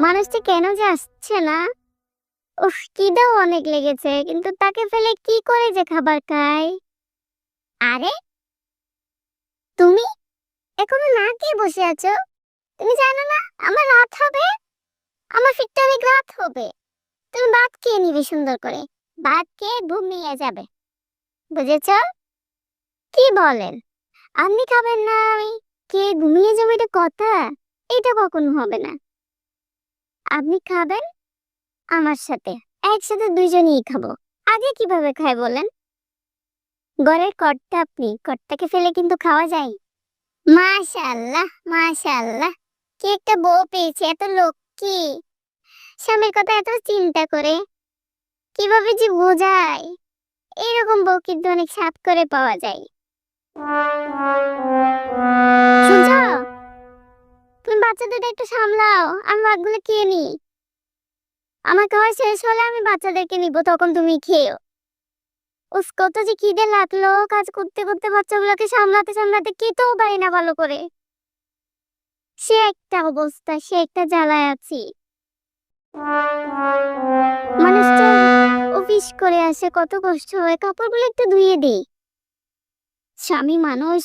মানুষটি কেন যে আসছে না? উফ, খিদেও অনেক লেগেছে, কিন্তু তাকে ফেলে কি করে যে খাবার খাই? আরে, তুমি এখনো না খেয়ে বসে আছো? তুমি জানো না আমার রাত হবে? আমার ফিরতে অনেক রাত হবে। তুমি ভাত খেয়ে নিবে সুন্দর করে। ভাত খেয়ে ঘুমিয়ে যাবে। বুঝেছো? কি বলেন? আপনি খাবেন না, আমি খেয়ে ঘুমিয়ে যাবো, এটা কথা? এটা কখনো হবে না। আপনি খাবেন আমার সাথে, একসাথে দুইজনেই খাবো। আগে কিভাবে খায় বলেন? ঘরের কর্তা আপনি, কর্তাকে ফেলে কিন্তু খাওয়া যায়? মাশাআল্লাহ, মাশাআল্লাহ, কি একটা বউ পেয়েছে, এত লক্ষ্মী। স্বামীর কথা এত চিন্তা করে, কিভাবে যে বোঝায়। এরকম বউ কিন্তু অনেক সাত করে পাওয়া যায়। শুনছো? তুমি বাচ্চা দুটো একটু সামলাও, আমি ভাতগুলো খেয়ে নি। আমার খাওয়া শেষ হলে আমি বাচ্চাদেরকে নিব, তখন তুমি খেও। উফ, কত যে খিদে লাগলো, কাজ করতে করতে বাচ্চাগুলোকে সামলাতে সামলাতে খেতেও পারি না ভালো করে। সে একটা অবস্থা, সে একটা জ্বালায় আছি। মানুষ তো অফিস করে আসে, কত কষ্ট হয়, কাপড়গুলো একটু ধুয়ে দিই। স্বামী মানুষ,